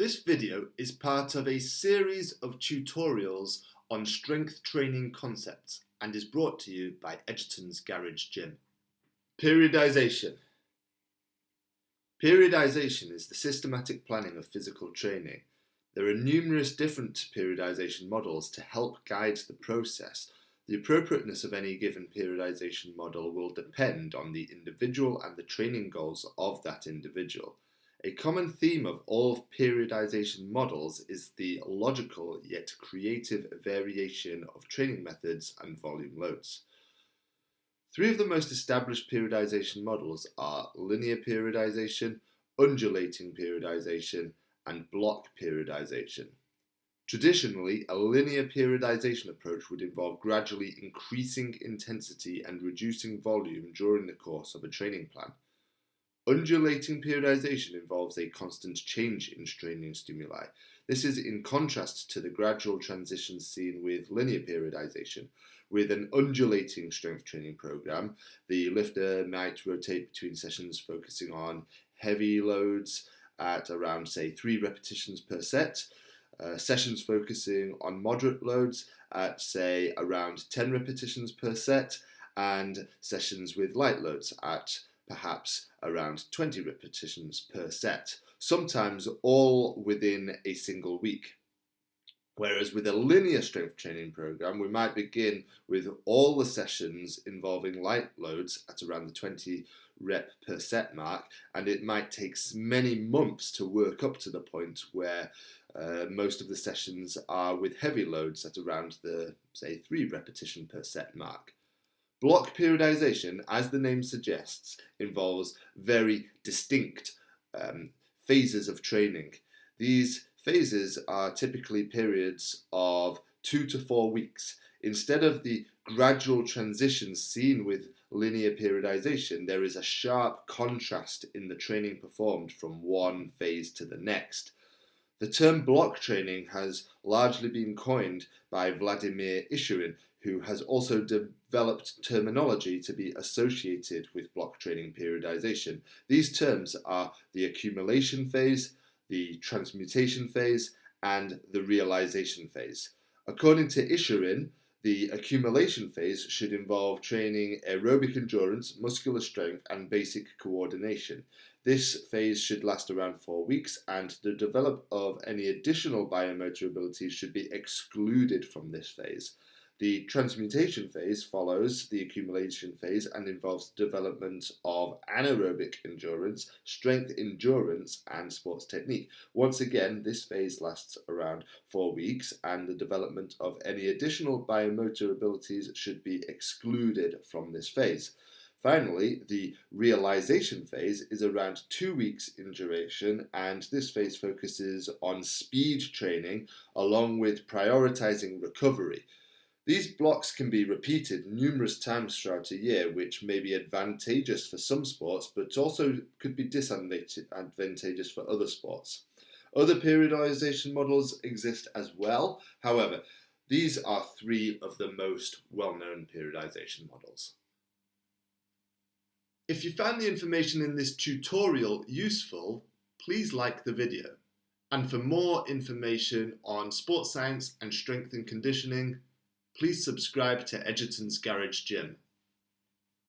This video is part of a series of tutorials on strength training concepts and is brought to you by Edgerton's Garage Gym. Periodization. Periodization is the systematic planning of physical training. There are numerous different periodization models to help guide the process. The appropriateness of any given periodization model will depend on the individual and the training goals of that individual. A common theme of all periodization models is the logical yet creative variation of training methods and volume loads. Three of the most established periodization models are linear periodization, undulating periodization, and block periodization. Traditionally, a linear periodization approach would involve gradually increasing intensity and reducing volume during the course of a training plan. Undulating periodization involves a constant change in training stimuli. This is in contrast to the gradual transitions seen with linear periodization. With an undulating strength training program, the lifter might rotate between sessions focusing on heavy loads at around, say, 3 repetitions per set, sessions focusing on moderate loads at, say, around 10 repetitions per set, and sessions with light loads at perhaps around 20 repetitions per set, sometimes all within a single week. Whereas with a linear strength training program, we might begin with all the sessions involving light loads at around the 20 rep per set mark, and it might take many months to work up to the point where most of the sessions are with heavy loads at around the, say, 3 repetition per set mark. Block periodization, as the name suggests, involves very distinct phases of training. These phases are typically periods of 2 to 4 weeks. Instead of the gradual transitions seen with linear periodization, there is a sharp contrast in the training performed from one phase to the next. The term block training has largely been coined by Vladimir Issurin, who has also developed terminology to be associated with block training periodization. These terms are the accumulation phase, the transmutation phase, and the realization phase. According to Issurin, the accumulation phase should involve training aerobic endurance, muscular strength, and basic coordination. This phase should last around 4 weeks, and the development of any additional biomotor abilities should be excluded from this phase. The transmutation phase follows the accumulation phase and involves development of anaerobic endurance, strength endurance, and sports technique. Once again, this phase lasts around 4 weeks, and the development of any additional biomotor abilities should be excluded from this phase. Finally, the realization phase is around 2 weeks in duration, and this phase focuses on speed training along with prioritizing recovery. These blocks can be repeated numerous times throughout a year, which may be advantageous for some sports, but also could be disadvantageous for other sports. Other periodization models exist as well. However, these are 3 of the most well-known periodization models. If you found the information in this tutorial useful, please like the video. And for more information on sports science and strength and conditioning, please subscribe to Edgerton's Garage Gym.